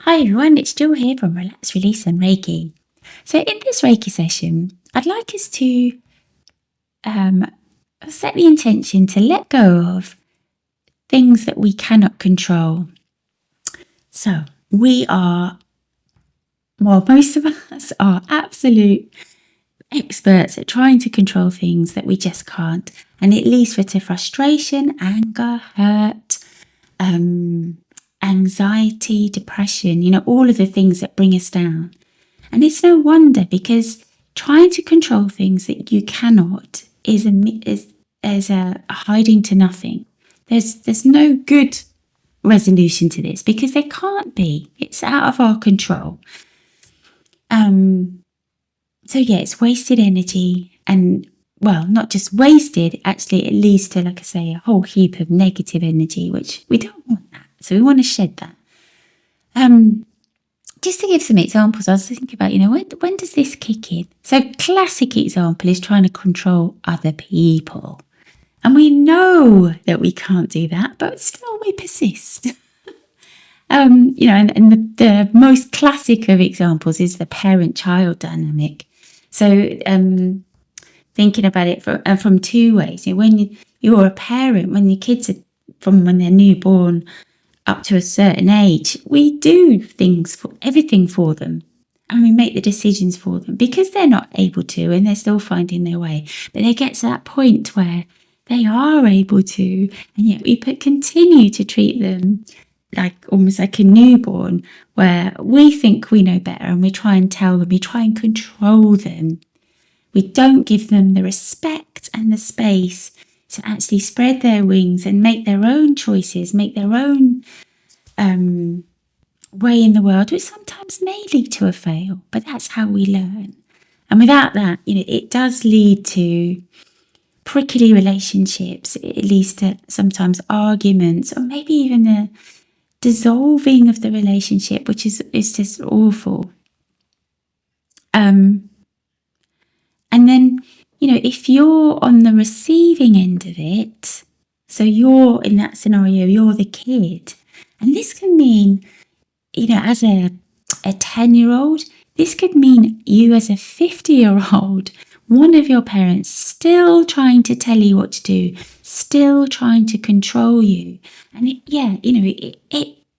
Hi everyone, it's Jill here from Relax, Release and Reiki. So in this Reiki session, I'd like us to set the intention to let go of things that we cannot control. So most of us are absolute experts at trying to control things that we just can't. And it leads to frustration, anger, hurt, anxiety, depression, all of the things that bring us down. And it's no wonder, because trying to control things that you cannot is a hiding to nothing. There's no good resolution to this, because there can't be. It's out of our control. So yeah, it's wasted energy, and well, not just wasted, actually it leads to, like I say, a whole heap of negative energy, which we don't want that. So we want to shed that. Just to give some examples, I was thinking about, when does this kick in? So classic example is trying to control other people. And we know that we can't do that, but still we persist. And the most classic of examples is the parent-child dynamic. So thinking about it from two ways. When you're a parent, when your kids are, from when they're newborn up to a certain age, we do everything for them, and we make the decisions for them because they're not able to, and they're still finding their way. But they get to that point where they are able to, and yet we continue to treat them almost like a newborn, where we think we know better, and we try and tell them, we try and control them. We don't give them the respect and the space to actually spread their wings and make their own choices, make their own way in the world, which sometimes may lead to a fail, but that's how we learn. And without that, it does lead to prickly relationships. It leads to sometimes arguments, or maybe even the dissolving of the relationship, which is just awful. And then, if you're on the receiving end of it, so you're in that scenario, you're the kid. And this can mean, as a 10-year-old, this could mean you as a 50-year-old, one of your parents still trying to tell you what to do, still trying to control you. And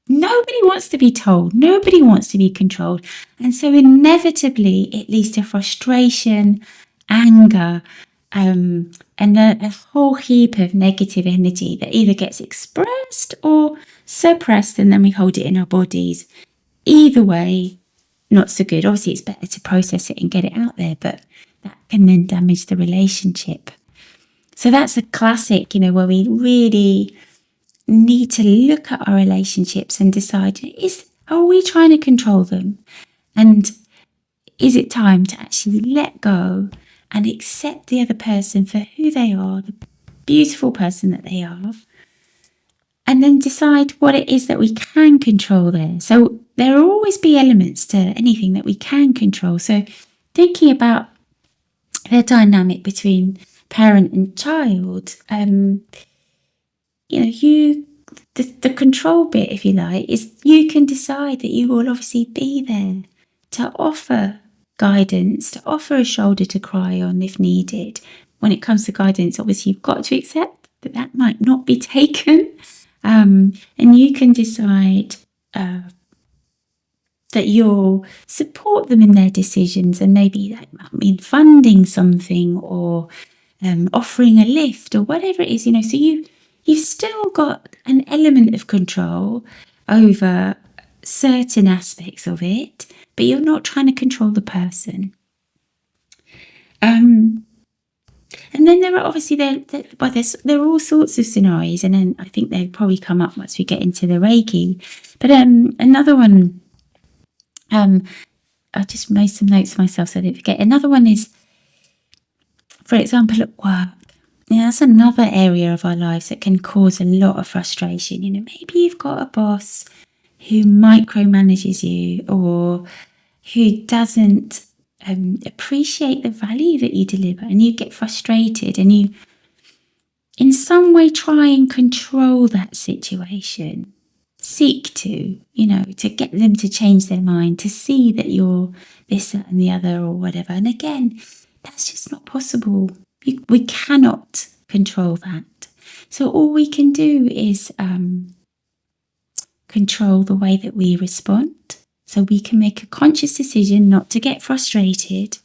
nobody wants to be told, nobody wants to be controlled. And so inevitably it leads to frustration, anger, and a whole heap of negative energy that either gets expressed or suppressed, and then we hold it in our bodies. Either way, not so good. Obviously, it's better to process it and get it out there, but that can then damage the relationship. So that's a classic, where we really need to look at our relationships and decide, are we trying to control them? And is it time to actually let go and accept the other person for who they are, the beautiful person that they are, and then decide what it is that we can control there. So there will always be elements to anything that we can control. So thinking about the dynamic between parent and child, the control bit, if you like, is you can decide that you will obviously be there to offer guidance, to offer a shoulder to cry on if needed. When it comes to guidance, obviously you've got to accept that might not be taken, and you can decide that you'll support them in their decisions, and maybe that might mean funding something, or offering a lift, or whatever it is. So you've still got an element of control over certain aspects of it, but you're not trying to control the person. And then there are obviously there are all sorts of scenarios, and then I think they'll probably come up once we get into the Reiki. But another one, I just made some notes for myself so I didn't forget. Another one is, for example, at work. That's another area of our lives that can cause a lot of frustration. Maybe you've got a boss who micromanages you, or who doesn't appreciate the value that you deliver, and you get frustrated, and you in some way try and control that situation. seek to, to get them to change their mind, to see that you're this, that, and the other, or whatever. And again, that's just not possible. We cannot control that. So all we can do is control the way that we respond. So we can make a conscious decision not to get frustrated,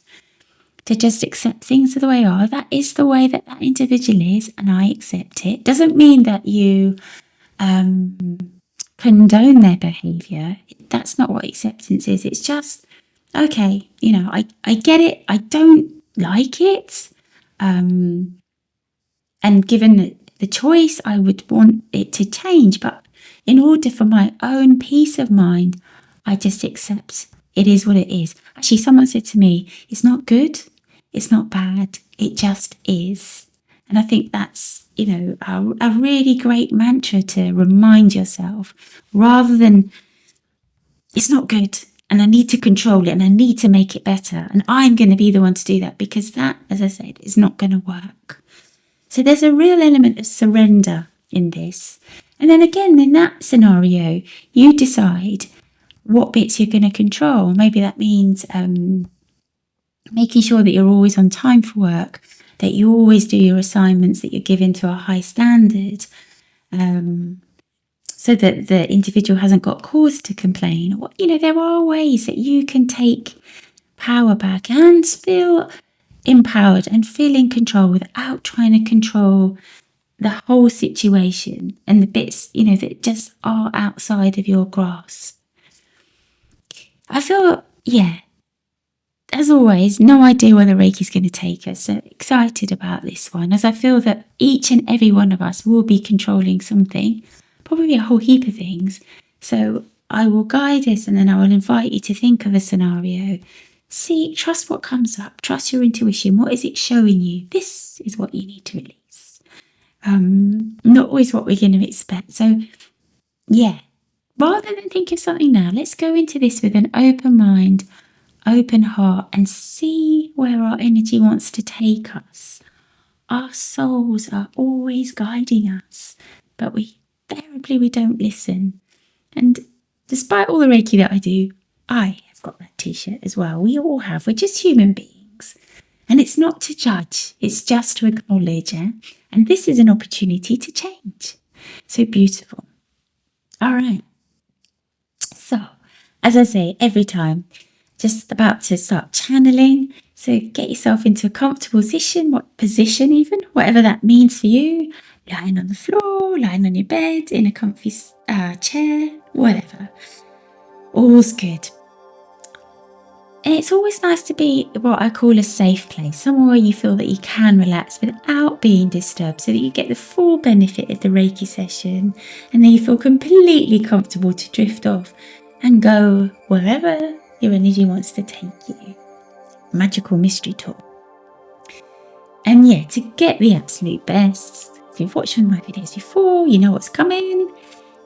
to just accept things the way they are. That is the way that individual is, and I accept it. Doesn't mean that you condone their behaviour. That's not what acceptance is. It's just, okay, I get it. I don't like it. And given the choice, I would want it to change. But in order for my own peace of mind, I just accept it is what it is. Actually, someone said to me, it's not good, it's not bad, it just is. And I think that's, a really great mantra to remind yourself, rather than it's not good and I need to control it and I need to make it better and I'm going to be the one to do that, because that, as I said, is not going to work. So there's a real element of surrender in this. And then again, in that scenario, you decide what bits you're going to control. Maybe that means making sure that you're always on time for work, that you always do your assignments, that you're given to a high standard, so that the individual hasn't got cause to complain. There are ways that you can take power back and feel empowered and feel in control without trying to control the whole situation and the bits, that just are outside of your grasp. I feel, as always, no idea where the Reiki is going to take us. So excited about this one, as I feel that each and every one of us will be controlling something, probably a whole heap of things. So I will guide us, and then I will invite you to think of a scenario. Trust what comes up. Trust your intuition. What is it showing you? This is what you need to release. Not always what we're going to expect. So, rather than think of something now, let's go into this with an open mind, open heart, and see where our energy wants to take us. Our souls are always guiding us, but we don't listen. And despite all the Reiki that I do, I have got that t-shirt as well. We all have. We're just human beings. And it's not to judge. It's just to acknowledge. And this is an opportunity to change. So beautiful. All right. So, as I say every time, just about to start channeling. So get yourself into a comfortable position even, whatever that means for you. Lying on the floor, lying on your bed, in a comfy chair, whatever. All's good. And it's always nice to be what I call a safe place, somewhere where you feel that you can relax without being disturbed, so that you get the full benefit of the Reiki session, and then you feel completely comfortable to drift off and go wherever your energy wants to take you. Magical mystery tour. And to get the absolute best, if you've watched one of my videos before, you know what's coming.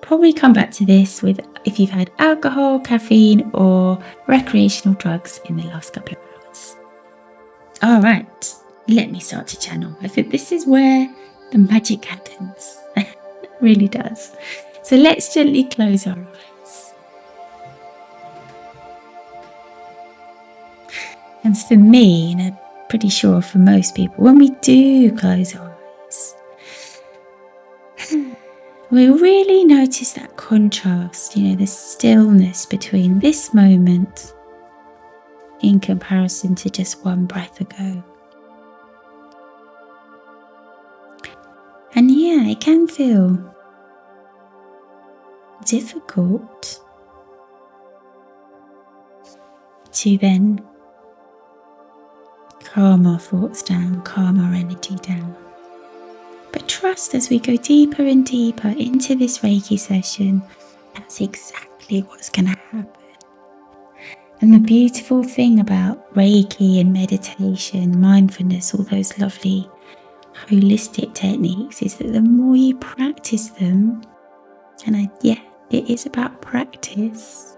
Probably come back to this if you've had alcohol, caffeine, or recreational drugs in the last couple of hours. All right, let me start to channel. I think this is where the magic happens. It really does. So let's gently close our eyes. And for me, and I'm pretty sure for most people, when we do close our eyes, we really notice that contrast, the stillness between this moment in comparison to just one breath ago. And it can feel difficult to then calm our thoughts down, calm our energy down. But trust, as we go deeper and deeper into this Reiki session, that's exactly what's going to happen. And the beautiful thing about Reiki and meditation, mindfulness, all those lovely holistic techniques, is that the more you practice them, and it is about practice,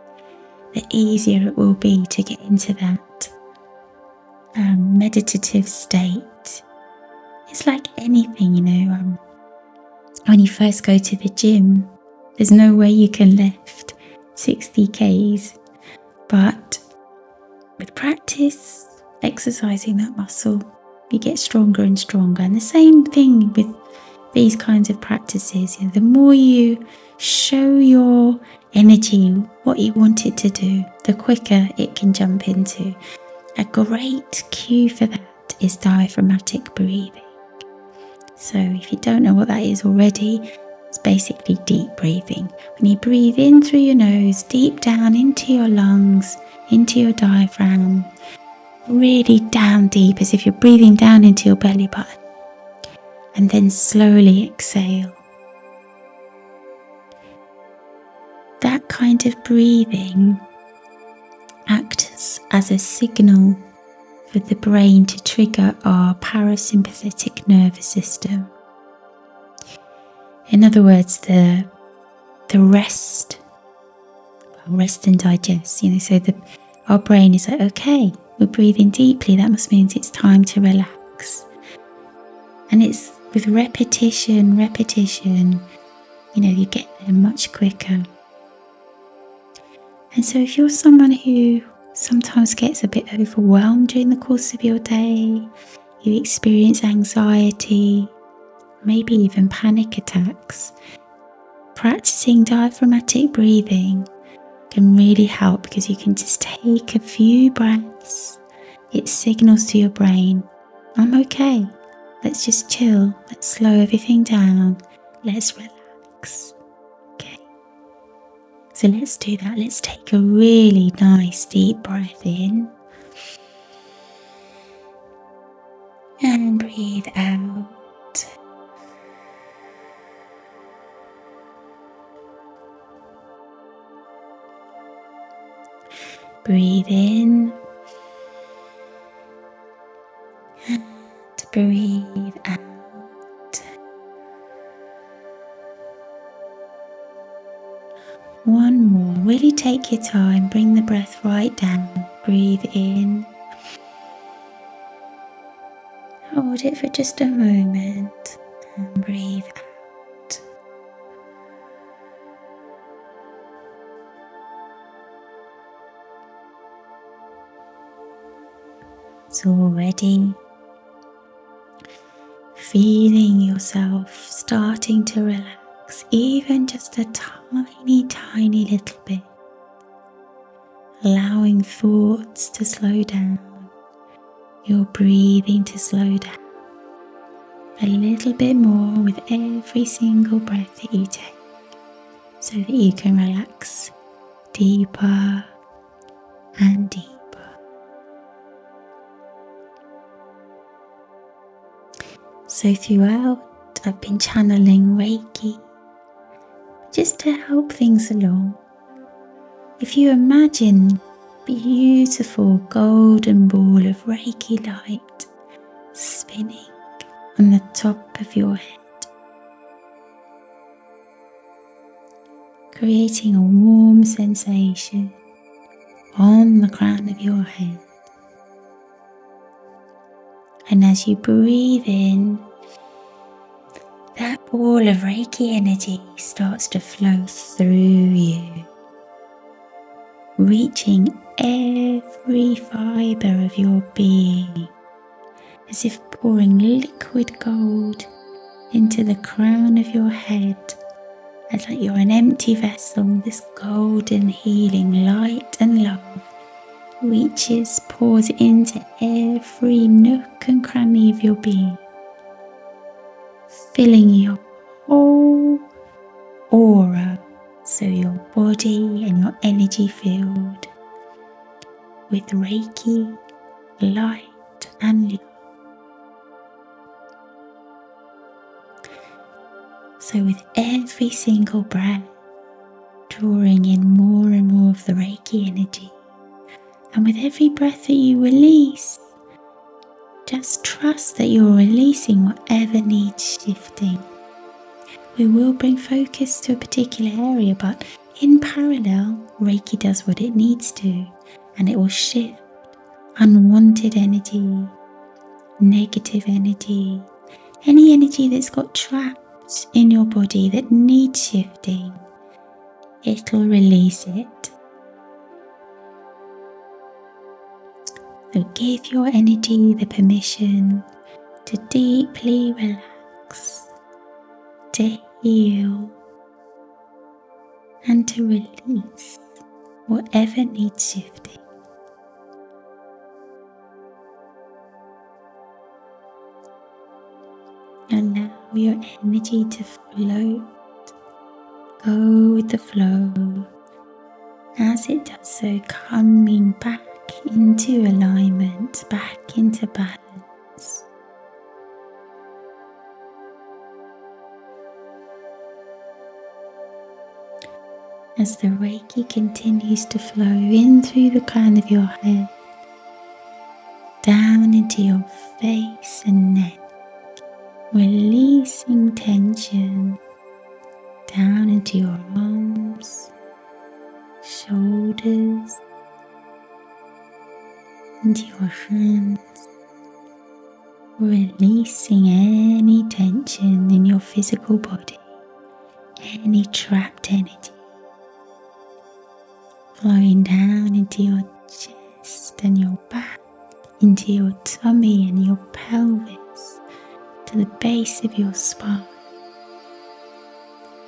the easier it will be to get into that meditative state. It's like anything, when you first go to the gym, There's no way you can lift 60 Ks. But with practice, exercising that muscle, you get stronger and stronger. And the same thing with these kinds of practices. The more you show your energy what you want it to do, the quicker it can jump into. A great cue for that is diaphragmatic breathing. So if you don't know what that is already, it's basically deep breathing. When you breathe in through your nose, deep down into your lungs, into your diaphragm, really down deep, as if you're breathing down into your belly button, and then slowly exhale. That kind of breathing acts as a signal for the brain to trigger our parasympathetic nervous system. In other words, the rest and digest, so our brain is like, okay, we're breathing deeply, that must mean it's time to relax. And it's with repetition, you get there much quicker. And so if you're someone who sometimes gets a bit overwhelmed during the course of your day, you experience anxiety, maybe even panic attacks, practicing diaphragmatic breathing can really help, because you can just take a few breaths. It signals to your brain, I'm okay, let's just chill, let's slow everything down, let's relax. Okay, so let's do that. Let's take a really nice deep breath in and breathe out. Breathe in and breathe out. One more. Really take your time. Bring the breath right down. Breathe in. Hold it for just a moment and breathe out. So already feeling yourself starting to relax, even just a tiny little bit, allowing thoughts to slow down, your breathing to slow down a little bit more with every single breath that you take, so that you can relax deeper and deeper. So throughout, I've been channeling Reiki just to help things along. If you imagine a beautiful golden ball of Reiki light spinning on the top of your head, creating a warm sensation on the crown of your head. And as you breathe in, that ball of Reiki energy starts to flow through you, reaching every fibre of your being, as if pouring liquid gold into the crown of your head, as like you're an empty vessel. This golden healing light and love pours into every nook and cranny of your being, filling your whole aura, so your body and your energy field, with Reiki, light and love. So with every single breath, drawing in more and more of the Reiki energy, and with every breath that you release, just trust that you're releasing whatever needs shifting. We will bring focus to a particular area, but in parallel, Reiki does what it needs to, and it will shift unwanted energy, negative energy, any energy that's got trapped in your body that needs shifting. it'll release it. So give your energy the permission to deeply relax, to heal, and to release whatever needs shifting. Allow your energy to float, go with the flow. As it does so, coming back into alignment, back into balance. As the Reiki continues to flow in through the crown of your head, down into your face and neck, releasing tension, down into your arms, shoulders, into your hands, releasing any tension in your physical body, any trapped energy, flowing down into your chest and your back, into your tummy and your pelvis, to the base of your spine.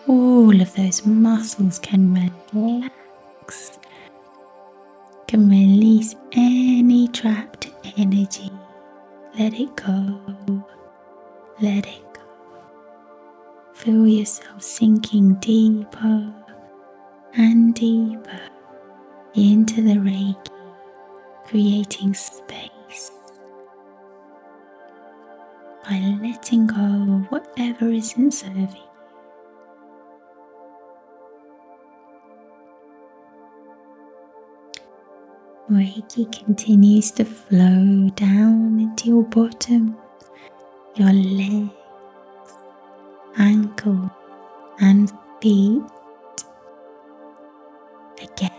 All of those muscles can relax, can release any trapped energy. Let it go, let it go. Feel yourself sinking deeper and deeper into the Reiki, creating space by letting go of whatever isn't serving. Reiki continues to flow down into your bottom, your legs, ankles and feet. Again,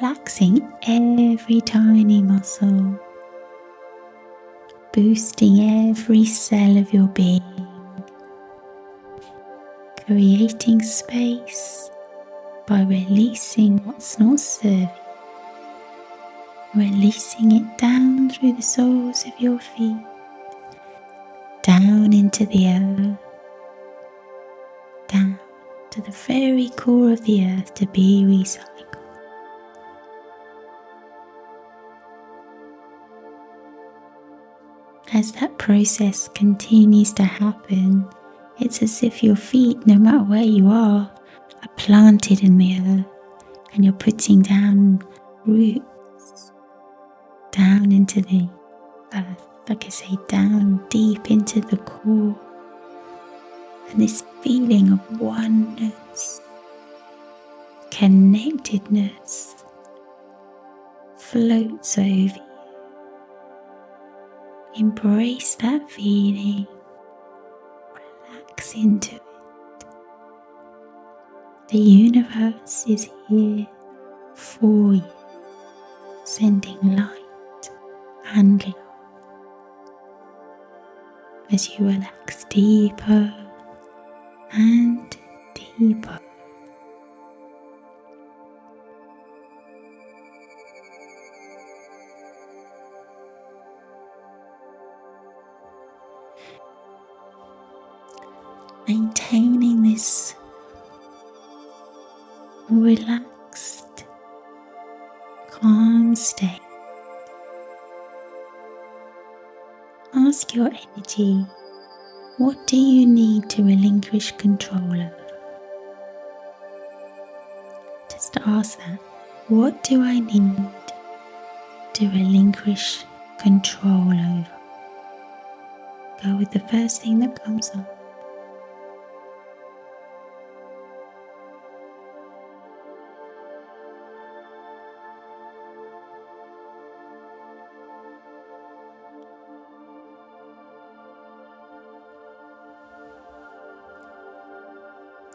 relaxing every tiny muscle, boosting every cell of your being, creating space by releasing what's not serving. Releasing it down through the soles of your feet, down into the earth, down to the very core of the earth to be recycled. As that process continues to happen, it's as if your feet, no matter where you are planted in the earth, and you're putting down roots down into the earth, like I say, down deep into the core. And this feeling of oneness, connectedness floats over you. Embrace that feeling, relax into it. The universe is here for you, sending light and love as you relax deeper and deeper. Maintaining this relaxed, calm state. Ask your energy, what do you need to relinquish control over? Just ask that. What do I need to relinquish control over? Go with the first thing that comes up.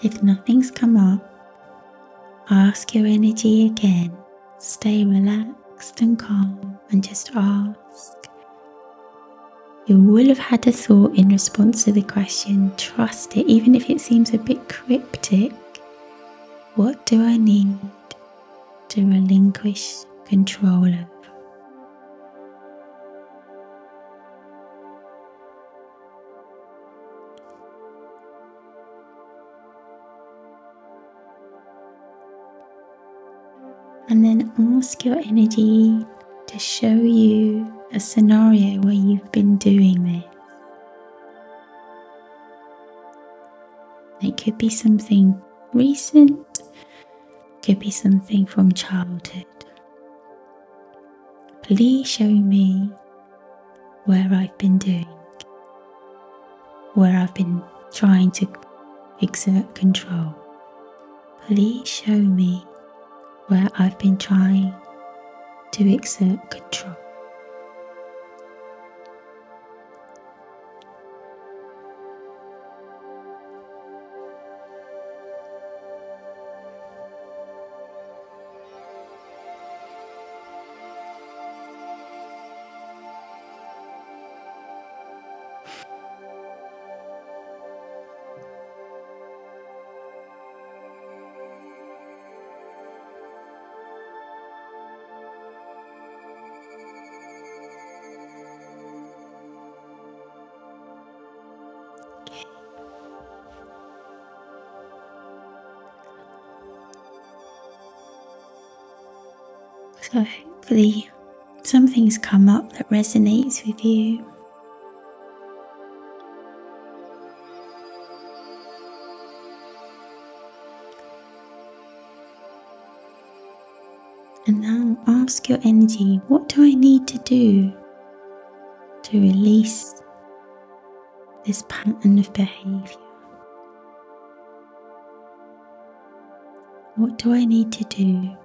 If nothing's come up, ask your energy again. Stay relaxed and calm and just ask. You will have had a thought in response to the question. Trust it, even if it seems a bit cryptic. What do I need to relinquish control of? And then ask your energy to show you a scenario where you've been doing this. It could be something recent, could be something from childhood. Please show me where I've been doing, where I've been trying to exert control. Please show me where I've been trying to exert control. So hopefully something's come up that resonates with you. And now ask your energy, what do I need to do to release this pattern of behavior? What do I need to do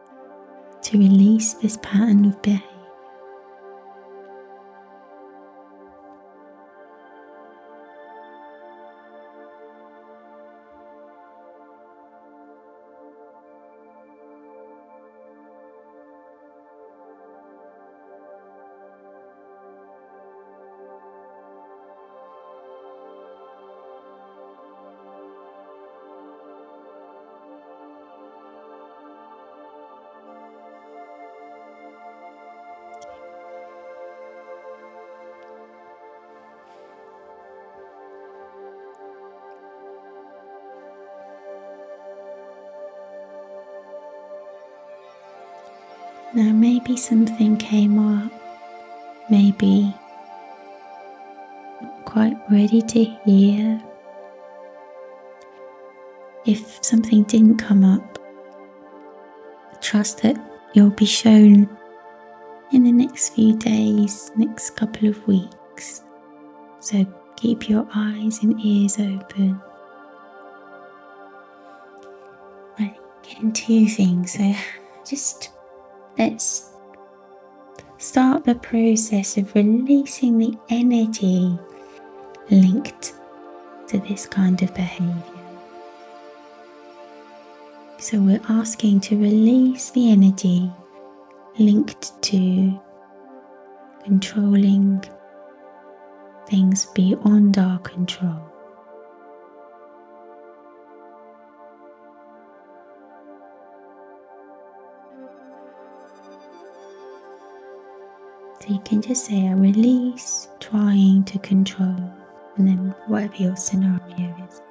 to release this pattern of behavior? Now maybe something came up, maybe not quite ready to hear. If something didn't come up, trust that you'll be shown in the next few days, next couple of weeks. So keep your eyes and ears open. Right, getting two things. So just let's start the process of releasing the energy linked to this kind of behavior. So we're asking to release the energy linked to controlling things beyond our control. So you can just say, I release trying to control, and then whatever your scenario is.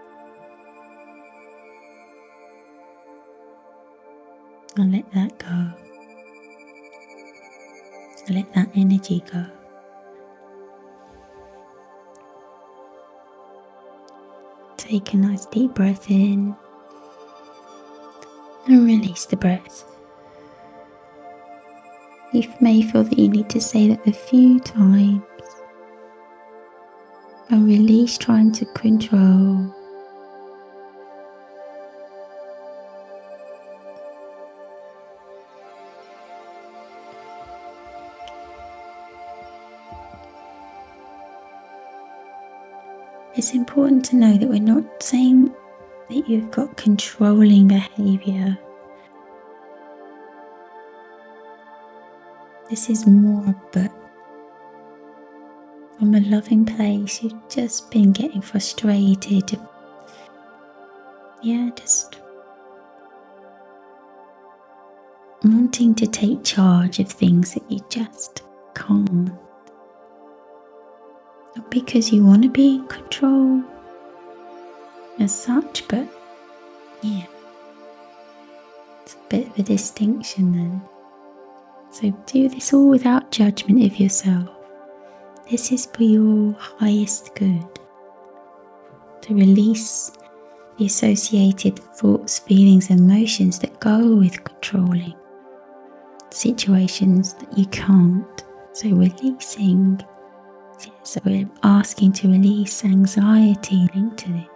And let that go. Let that energy go. Take a nice deep breath in and release the breath. You may feel that you need to say that a few times. I release trying to control. It's important to know that we're not saying that you've got controlling behaviour. This is more but from a loving place. You've just been getting frustrated. Just wanting to take charge of things that you just can't. Not because you want to be in control as such, but yeah, it's a bit of a distinction then. So do this all without judgment of yourself. This is for your highest good. To release the associated thoughts, feelings, and emotions that go with controlling situations that you can't. So releasing. So we're asking to release anxiety linked to this,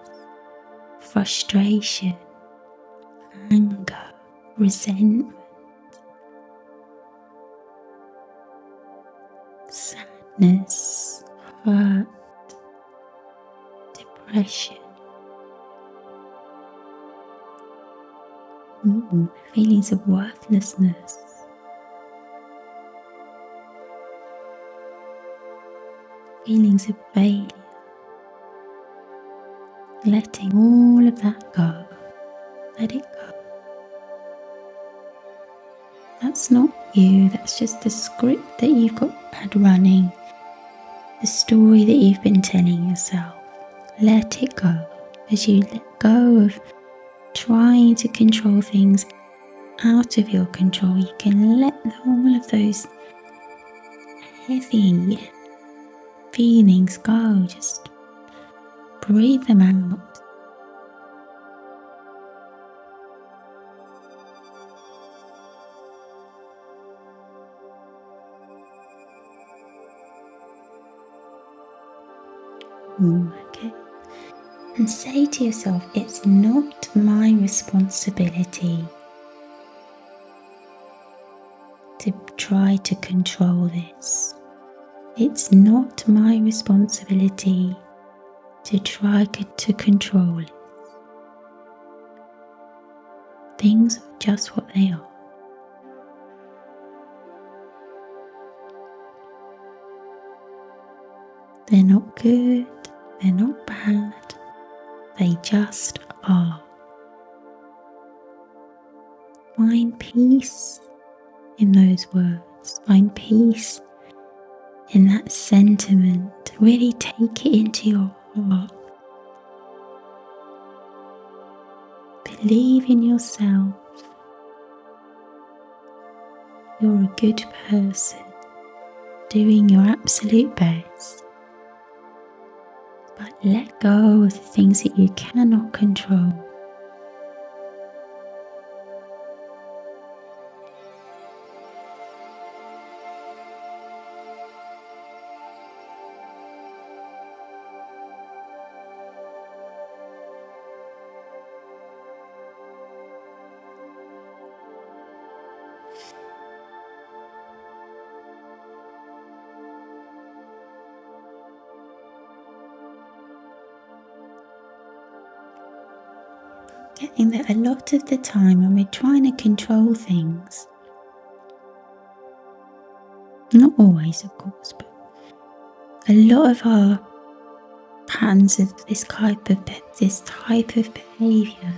frustration, anger, resentment, sadness, hurt, depression, feelings of worthlessness, feelings of failure. Letting all of that go. Let it go. That's not you, that's just the script that you've had running, the story that you've been telling yourself. Let it go. As you let go of trying to control things out of your control, you can let all of those heavy feelings go. Just breathe them out. Okay. And say to yourself, it's not my responsibility to try to control this. It's not my responsibility to try to control it. Things are just what they are. They're not good, they're not bad, they just are. Find peace in those words, find peace in that sentiment. Really take it into your heart. Believe in yourself. You're a good person, doing your absolute best. But let go of the things that you cannot control. Getting that a lot of the time when we're trying to control things, not always of course, but a lot of our patterns of this type of behaviour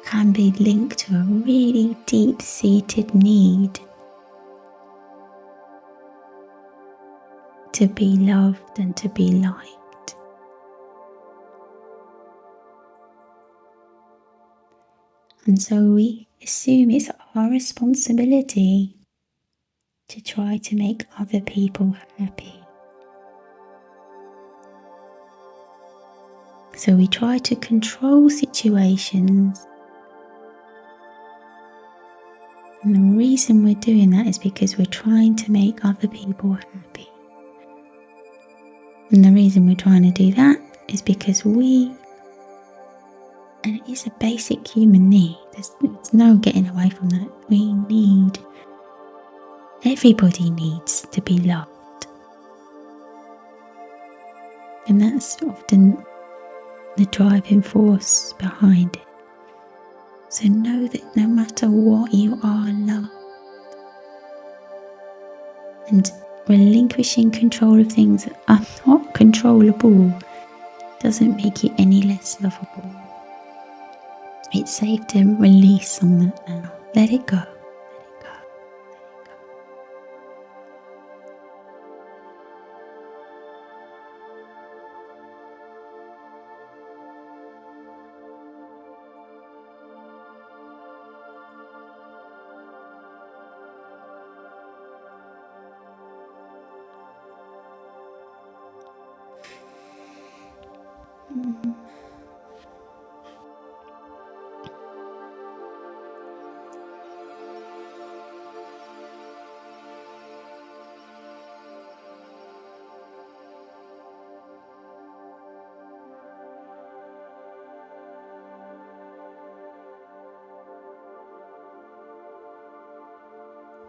can be linked to a really deep-seated need to be loved and to be liked. And so we assume it's our responsibility to try to make other people happy. So we try to control situations. And the reason we're doing that is because we're trying to make other people happy. And the reason we're trying to do that is because and it is a basic human need. There's no getting away from that. Everybody needs to be loved. And that's often the driving force behind it. So know that no matter what, you are loved. And relinquishing control of things that are not controllable doesn't make you any less lovable. It's safe to release on that now. Let it go. Let it go.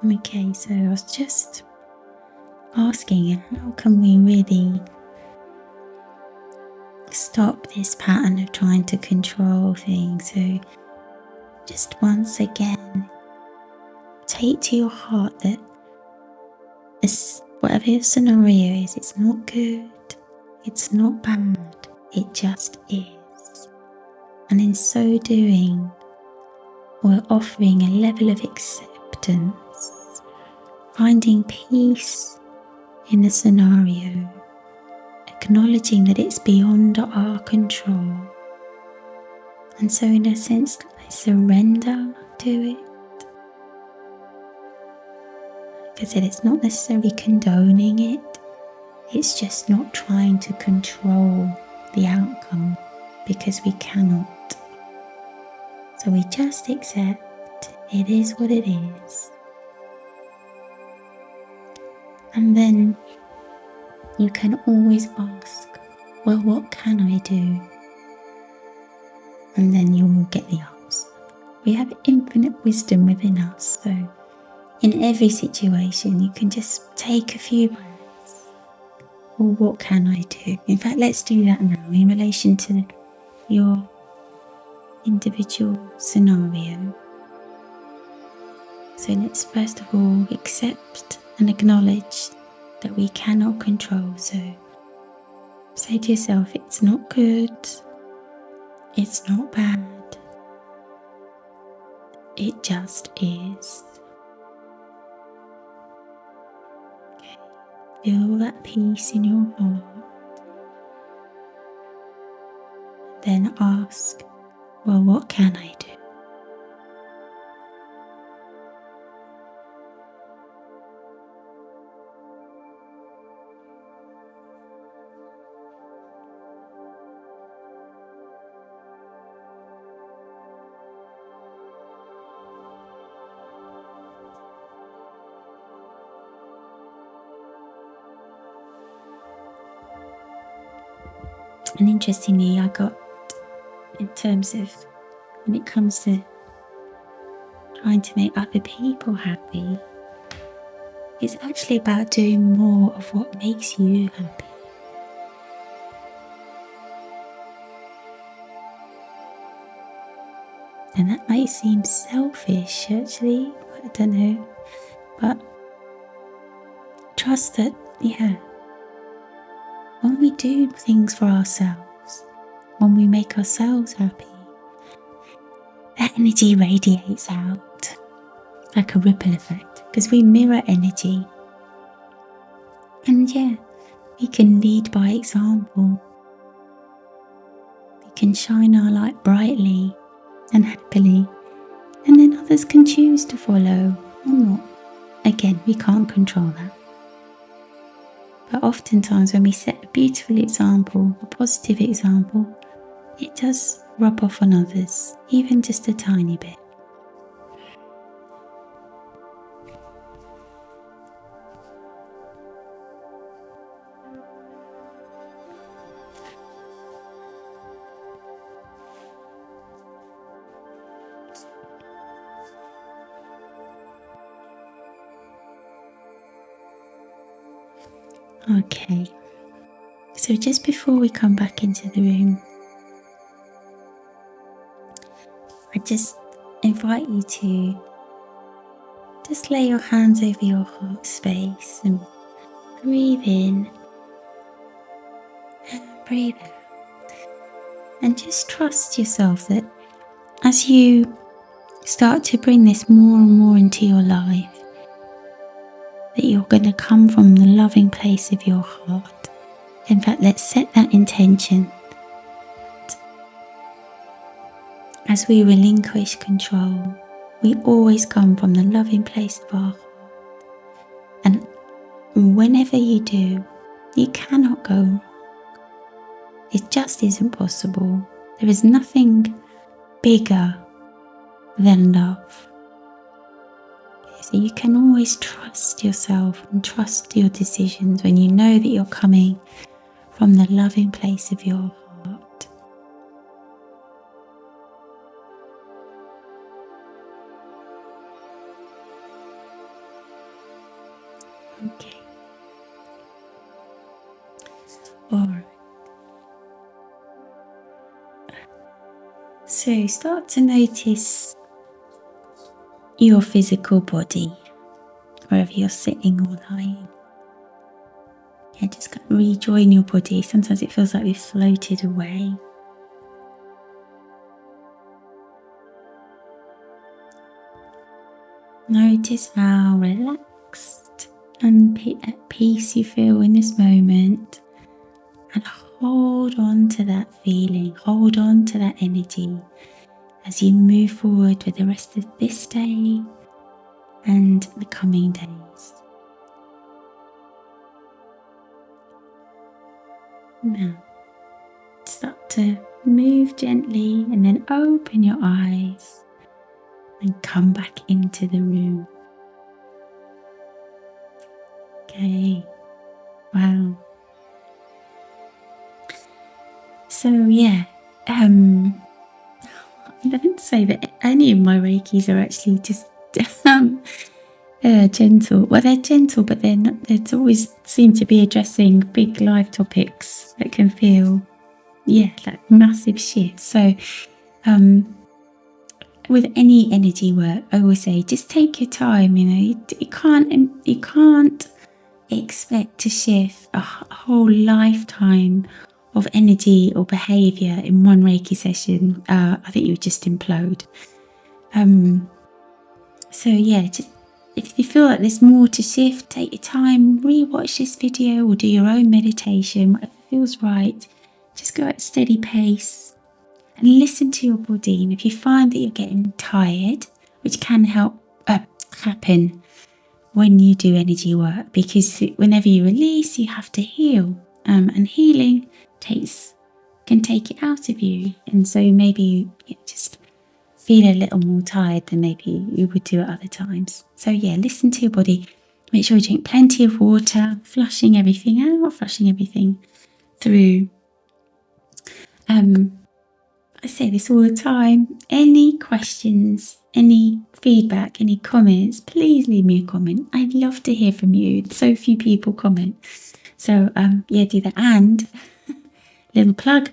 Okay, so I was just asking, how can we really stop this pattern of trying to control things? So just once again, take to your heart that whatever your scenario is, it's not good, it's not bad, it just is. And in so doing, we're offering a level of acceptance, finding peace in the scenario, acknowledging that it's beyond our control. And so in a sense, I surrender to it. Like I said, it's not necessarily condoning it, it's just not trying to control the outcome because we cannot. So we just accept it is what it is. And then you can always ask, well, what can I do? And then you will get the answer. We have infinite wisdom within us, so in every situation you can just take a few breaths. Well, what can I do? In fact, let's do that now in relation to your individual scenario. So let's first of all accept and acknowledge that we cannot control. So say to yourself, it's not good, it's not bad, it just is. Okay. Feel that peace in your heart. Then ask, well, what can I do? And interestingly, I got, in terms of when it comes to trying to make other people happy, it's actually about doing more of what makes you happy. And that might seem selfish, actually, I don't know, but trust that, when we do things for ourselves, when we make ourselves happy, that energy radiates out like a ripple effect, because we mirror energy. And we can lead by example. We can shine our light brightly and happily, and then others can choose to follow or not. Again, we can't control that. But oftentimes when we set a beautiful example, a positive example, it does rub off on others, even just a tiny bit. Okay, so just before we come back into the room, I just invite you to just lay your hands over your heart space and breathe in and breathe out. And just trust yourself that as you start to bring this more and more into your life, that you're going to come from the loving place of your heart. In fact, let's set that intention. As we relinquish control, we always come from the loving place of our heart. And whenever you do, you cannot go wrong. It just isn't possible. There is nothing bigger than love. So you can always trust yourself and trust your decisions when you know that you're coming from the loving place of your heart. Okay. All right. So start to notice your physical body, wherever you're sitting or lying. Yeah, just kind of rejoin your body. Sometimes it feels like we've floated away. Notice how relaxed and at peace you feel in this moment, and hold on to that feeling, hold on to that energy as you move forward with the rest of this day and the coming days. Now, start to move gently and then open your eyes and come back into the room. Okay, wow. So yeah, I don't say that any of my Reikis are actually just gentle. Well, they're gentle, but they're not. They always seem to be addressing big life topics that can feel, like massive shifts. So, with any energy work, I always say just take your time. You can't expect to shift a whole lifetime of energy or behavior in one Reiki session. I think you would just implode. So yeah, just if you feel like there's more to shift, take your time, re-watch this video or do your own meditation, whatever feels right. Just go at a steady pace and listen to your body. And if you find that you're getting tired, which can happen when you do energy work, because whenever you release, you have to heal, and healing can take it out of you. And so maybe you just feel a little more tired than maybe you would do at other times. So yeah, listen to your body. Make sure you drink plenty of water, flushing everything out, flushing everything through. I say this all the time. Any questions, any feedback, any comments, please leave me a comment. I'd love to hear from you. So few people comment. So do that. And little plug,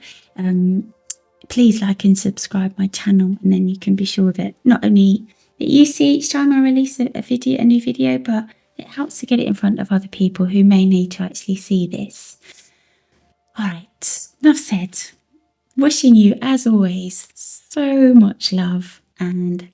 please like and subscribe my channel, and then you can be sure that not only that you see each time I release a new video, but it helps to get it in front of other people who may need to actually see this. All right, enough said. Wishing you, as always, so much love and